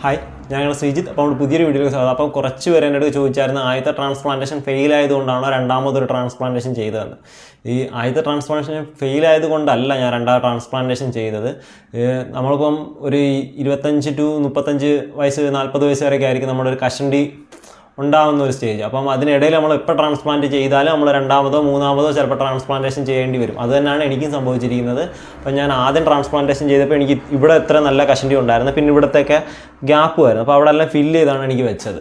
Hi, ഞങ്ങൾ ശ്രീജിത്ത്. അപ്പോൾ നമ്മൾ പുതിയൊരു വീഡിയോയിലേക്ക് സ്വാഗതം. അപ്പോൾ കുറച്ച് പേര് എൻ്റെ അടുത്ത് ചോദിച്ചായിരുന്നു, ആദ്യത്തെ ട്രാൻസ്പ്ലാന്റേഷൻ ഫെയിൽ ആയതുകൊണ്ടാണോ രണ്ടാമതൊരു ട്രാൻസ്പ്ലാന്റേഷൻ ചെയ്തതെന്ന്. ഈ ആദ്യത്തെ ട്രാൻസ്പ്ലാന്റേഷൻ ഫെയിൽ ആയതുകൊണ്ടല്ല ഞാൻ രണ്ടാമത് ട്രാൻസ്പ്ലാന്റേഷൻ ചെയ്തത്. നമ്മളിപ്പം ഒരു 25 to 35 വയസ്സ് 40 വയസ്സ് വരെയൊക്കെ ആയിരിക്കും നമ്മുടെ ഒരു കഷണ്ടി ഉണ്ടാകുന്ന ഒരു സ്റ്റേജ്. അപ്പം അതിനിടയിൽ നമ്മൾ എപ്പോൾ ട്രാൻസ്പ്ലാന്റ് ചെയ്താലും നമ്മൾ രണ്ടാമതോ മൂന്നാമതോ ചിലപ്പോൾ ട്രാൻസ്പ്ലാന്റേഷൻ ചെയ്യേണ്ടി വരും. അത് തന്നെയാണ് എനിക്കും സംഭവിച്ചിരിക്കുന്നത്. അപ്പം ഞാൻ ആദ്യം ട്രാൻസ്പ്ലാന്റേഷൻ ചെയ്തപ്പോൾ എനിക്ക് ഇവിടെ എത്ര നല്ല കഷണ്ടി ഉണ്ടായിരുന്നു, പിന്നെ ഇവിടത്തെയൊക്കെ ഗ്യാപ്പ് വരുന്നു. അപ്പോൾ അവിടെ എല്ലാം ഫില്ല് ചെയ്താണ് എനിക്ക് വെച്ചത്.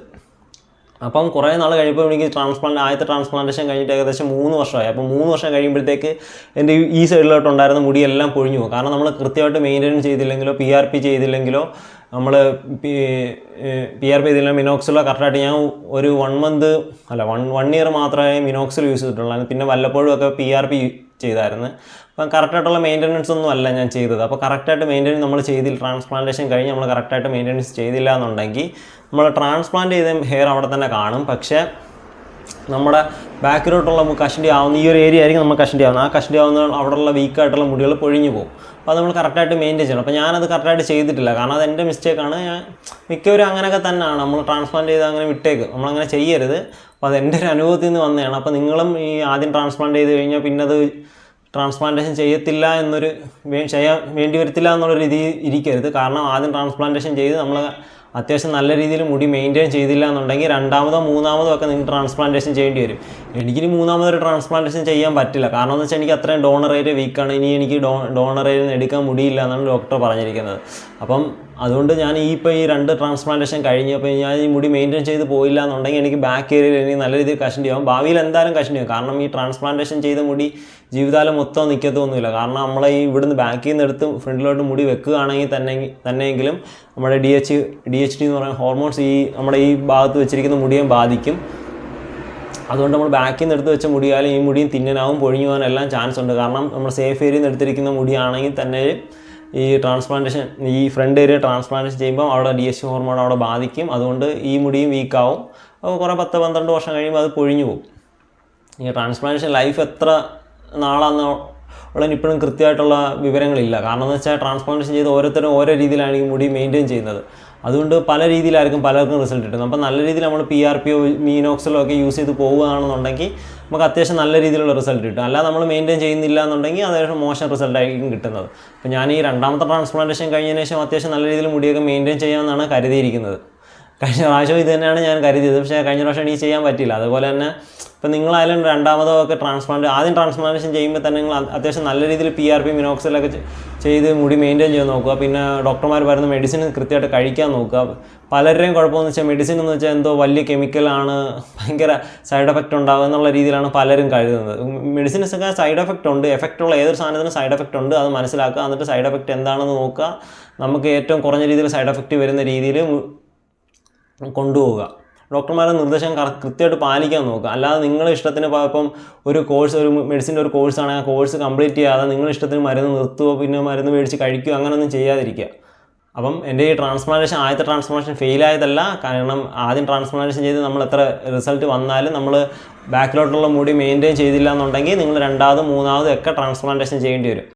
അപ്പം കുറേ നാൾ കഴിയുമ്പോൾ എനിക്ക് ആദ്യത്തെ ട്രാൻസ്പ്ലാന്റേഷൻ കഴിഞ്ഞിട്ട് ഏകദേശം 3 വർഷമായി. അപ്പോൾ 3 വർഷം കഴിയുമ്പോഴത്തേക്ക് എൻ്റെ ഈ സൈഡിലോട്ടുണ്ടായിരുന്ന മുടിയെല്ലാം പൊഴിഞ്ഞു പോകും. കാരണം നമ്മൾ കൃത്യമായിട്ട് മെയിൻറ്റെയിൻ ചെയ്തില്ലെങ്കിലോ PRP ചെയ്തില്ലെങ്കിലോ നമ്മൾ PRP ചെയ്തില്ല മിനോക്സിലോ കറക്റ്റായിട്ട് ഞാൻ ഒരു 1 ഇയർ മാത്രമേ മിനോക്സിൽ യൂസ് ചെയ്തിട്ടുള്ളൂ. പിന്നെ വല്ലപ്പോഴും ഒക്കെ PRP ചെയ്തായിരുന്നു. അപ്പം കറക്റ്റായിട്ടുള്ള മെയിൻ്റനൻസ് ഒന്നും അല്ല ഞാൻ ചെയ്തത്. അപ്പോൾ കറക്റ്റായിട്ട് മെയിൻ്റെനൻസ് നമ്മൾ ചെയ്തില്ല. ട്രാൻസ്പ്ലാന്റേഷൻ കഴിഞ്ഞ് നമ്മൾ കറക്റ്റായിട്ട് മെയിൻ്റെനൻസ് ചെയ്തില്ല എന്നുണ്ടെങ്കിൽ നമ്മൾ ട്രാൻസ്പ്ലാന്റ് ചെയ്ത ഹെയർ അവിടെ തന്നെ കാണും. പക്ഷേ നമ്മുടെ ബാക്കിലോട്ടുള്ള കഷണ്ടി ആവുന്ന ഈ ഒരു ഏരിയ ആയിരിക്കും നമ്മൾ കഷണ്ടി ആവുന്നത്. ആ കഷണ്ടി ആവുന്ന അവിടെയുള്ള വീക്കായിട്ടുള്ള മുടികൾ പൊഴിഞ്ഞു പോകും. അപ്പോൾ അത് നമ്മൾ കറക്റ്റായിട്ട് മെയിൻറ്റെയിൻ ചെയ്യണം. അപ്പോൾ ഞാനത് കറക്റ്റായിട്ട് ചെയ്തിട്ടില്ല. കാരണം അത് എൻ്റെ മിസ്റ്റേക്കാണ്. മിക്കവരും അങ്ങനെയൊക്കെ തന്നെയാണ്. നമ്മൾ ട്രാൻസ്പ്ലാന്റ് ചെയ്ത് അങ്ങനെ വിട്ടേക്ക്, നമ്മളങ്ങനെ ചെയ്യരുത്. അപ്പോൾ അത് എൻ്റെ ഒരു അനുഭവത്തിൽ നിന്ന് വന്നതാണ്. അപ്പോൾ നിങ്ങളും ഈ ആദ്യം ട്രാൻസ്പ്ലാന്റ് ചെയ്ത് കഴിഞ്ഞാൽ പിന്നെ അത് ട്രാൻസ്പ്ലാന്റേഷൻ ചെയ്യത്തില്ല ചെയ്യാൻ വേണ്ടി വരത്തില്ല എന്നുള്ള രീതി ഇരിക്കരുത്. കാരണം ആദ്യം ട്രാൻസ്പ്ലാന്റേഷൻ ചെയ്ത് നമ്മൾ അത്യാവശ്യം നല്ല രീതിയിൽ മുടി മെയിൻറ്റെയിൻ ചെയ്തില്ല എന്നുണ്ടെങ്കിൽ രണ്ടാമതോ മൂന്നാമതോ ഒക്കെ നിങ്ങൾക്ക് ട്രാൻസ്പ്ലാന്റേഷൻ ചെയ്യേണ്ടി വരും. എനിക്കിനി മൂന്നാമതൊരു ട്രാൻസ്പ്ലാന്റേഷൻ ചെയ്യാൻ പറ്റില്ല. കാരണം എന്ന് വെച്ചാൽ എനിക്ക് അത്രയും ഡോണർ ഏരിയ വീക്കാണ്. ഇനി എനിക്ക് ഡോണർ ഏരിയ നിന്ന് എടുക്കാൻ മുടിയില്ല എന്നാണ് ഡോക്ടർ പറഞ്ഞിരിക്കുന്നത്. അപ്പം അതുകൊണ്ട് ഞാൻ ഈ 2 ട്രാൻസ്പ്ലാന്റേഷൻ കഴിഞ്ഞപ്പോൾ ഞാൻ ഈ മുടി മെയിൻറ്റെയിൻ ചെയ്ത് പോയില്ല എന്നുണ്ടെങ്കിൽ എനിക്ക് ബാക്ക് ഏരിയയിൽ എനിക്ക് നല്ല രീതിയിൽ കഷണ്ടി ആവും. ഭാവിയിൽ എന്തായാലും കഷണ്ടി ആവും. കാരണം ഈ ട്രാൻസ്പ്ലാന്റേഷൻ ചെയ്ത മുടി ജീവിതകാലം മൊത്തം നിൽക്കത്തൊന്നുമില്ല. കാരണം നമ്മളെ ഈ ഇവിടുന്ന് ബാക്കിൽ നിന്ന് എടുത്ത് ഫ്രണ്ടിലോട്ട് മുടി വെക്കുകയാണെങ്കിൽ തന്നെയെങ്കിലും നമ്മുടെ DHT എന്ന് പറയുന്ന ഹോർമോൺസ് നമ്മുടെ ഈ ഭാഗത്ത് വെച്ചിരിക്കുന്ന മുടിയെ ബാധിക്കും. അതുകൊണ്ട് നമ്മൾ ബാക്കിൽ നിന്ന് എടുത്ത് വെച്ച മുടിയാലും ഈ മുടിയും തിന്നനാവും പൊഴിഞ്ഞു പോകാനെല്ലാം ചാൻസ് ഉണ്ട്. കാരണം നമ്മൾ സേഫ് ഏരിയയിൽ നിന്ന് എടുത്തിരിക്കുന്ന മുടിയാണെങ്കിൽ തന്നെ ഈ ട്രാൻസ്പ്ലാന്റേഷൻ ഈ ഫ്രണ്ട് ഏരിയ ട്രാൻസ്പ്ലാന്റേഷൻ ചെയ്യുമ്പോൾ അവിടെ DHT ഹോർമോൺ അവിടെ ബാധിക്കും. അതുകൊണ്ട് ഈ മുടിയും വീക്കാവും. അപ്പോൾ കുറേ 10-12 വർഷം കഴിയുമ്പോൾ അത് പൊഴിഞ്ഞു പോകും. ഈ ട്രാൻസ്പ്ലാന്റേഷൻ ലൈഫ് എത്ര നാളാണെന്ന് ഉള്ളതിന് ഇപ്പോഴും കൃത്യമായിട്ടുള്ള വിവരങ്ങളില്ല. കാരണം എന്ന് വെച്ചാൽ ട്രാൻസ്പ്ലാന്റേഷൻ ചെയ്ത് ഓരോരുത്തരും ഓരോ രീതിയിലാണ് ഈ മുടി മെയിൻറ്റെയിൻ ചെയ്യുന്നത്. അതുകൊണ്ട് പല രീതിയിലായിരിക്കും പലർക്കും റിസൾട്ട് കിട്ടുന്നത്. അപ്പോൾ നല്ല രീതിയിൽ നമ്മൾ PRPയോ മീനോക്സിലോ ഒക്കെ യൂസ് ചെയ്ത് പോവുകയാണെന്നുണ്ടെങ്കിൽ നമുക്ക് അത്യാവശ്യം നല്ല രീതിയിലുള്ള റിസൾട്ട് കിട്ടും. അല്ലാതെ നമ്മൾ മെയിൻറ്റെയിൻ ചെയ്യുന്നില്ല എന്നുണ്ടെങ്കിൽ അത്യാവശ്യം മോശം റിസൾട്ടായിരിക്കും കിട്ടുന്നത്. അപ്പോൾ ഞാൻ ഈ രണ്ടാമത്തെ ട്രാൻസ്പ്ലാന്റേഷൻ കഴിഞ്ഞതിന് ശേഷം അത്യാവശ്യം നല്ല രീതിയിൽ മുടിയൊക്കെ മെയിൻറ്റെയിൻ ചെയ്യാമെന്നാണ് കരുതിയിരിക്കുന്നത്. കഴിഞ്ഞ പ്രാവശ്യം ഇത് തന്നെയാണ് ഞാൻ കരുതിയത്. പക്ഷേ കഴിഞ്ഞ പ്രാവശ്യം എനിക്ക് ചെയ്യാൻ പറ്റില്ല. അതുപോലെ തന്നെ ഇപ്പം നിങ്ങളായാലും രണ്ടാമതോ ഒക്കെ ആദ്യം ട്രാൻസ്പ്ലാന്റേഷൻ ചെയ്യുമ്പോൾ തന്നെ നിങ്ങൾ അത്യാവശ്യം നല്ല രീതിയിൽ PRP മിനോക്സിലൊക്കെ ചെയ്ത് മുടി മെയിൻറ്റെയിൻ ചെയ്ത് നോക്കുക. പിന്നെ ഡോക്ടർമാർ പറയുന്ന മെഡിസിൻ കൃത്യമായിട്ട് കഴിക്കാൻ നോക്കുക. പലരുടെയും കുഴപ്പമെന്ന് വെച്ചാൽ മെഡിസിൻ എന്ന് വെച്ചാൽ എന്തോ വലിയ കെമിക്കലാണ്, ഭയങ്കര സൈഡ് എഫക്റ്റ് ഉണ്ടാകും എന്നുള്ള രീതിയിലാണ് പലരും കരുതുന്നത്. മെഡിസിൻസൊക്കെ സൈഡ് എഫക്റ്റ് ഉണ്ട്. എഫക്റ്റുള്ള ഏതൊരു സാധനത്തിനും സൈഡ് എഫക്റ്റ് ഉണ്ട്. അത് മനസ്സിലാക്കുക. എന്നിട്ട് സൈഡ് എഫക്റ്റ് എന്താണെന്ന് നോക്കുക. നമുക്ക് ഏറ്റവും കുറഞ്ഞ രീതിയിൽ സൈഡ് എഫക്റ്റ് വരുന്ന രീതിയിൽ കൊണ്ടുപോവുക. ഡോക്ടർമാരുടെ നിർദ്ദേശം കൃത്യമായിട്ട് പാലിക്കാൻ നോക്കുക. അല്ലാതെ നിങ്ങളുടെ ഇഷ്ടത്തിന് ഇപ്പം ഒരു മെഡിസിൻ്റെ ഒരു കോഴ്സാണെങ്കിൽ ആ കോഴ്സ് കംപ്ലീറ്റ് ചെയ്യാതെ നിങ്ങളുടെ ഇഷ്ടത്തിന് മരുന്ന് നിർത്തുകയോ പിന്നെ മരുന്ന് മേടിച്ച് കഴിക്കുകയോ അങ്ങനെയൊന്നും ചെയ്യാതിരിക്കുക. അപ്പം എൻ്റെ ഈ ആദ്യത്തെ ട്രാൻസ്പ്ലാന്റേഷൻ ഫെയിൽ ആയതല്ല. കാരണം ആദ്യം ട്രാൻസ്പ്ലാന്റേഷൻ ചെയ്ത് നമ്മൾ എത്ര റിസൾട്ട് വന്നാലും നമ്മൾ ബാക്കിലോട്ടുള്ള മുടി മെയിൻറ്റെയിൻ ചെയ്തില്ല എന്നുണ്ടെങ്കിൽ നിങ്ങൾ രണ്ടാമതും മൂന്നാമതും ഒക്കെ ട്രാൻസ്പ്ലാന്റേഷൻ ചെയ്യേണ്ടി വരും.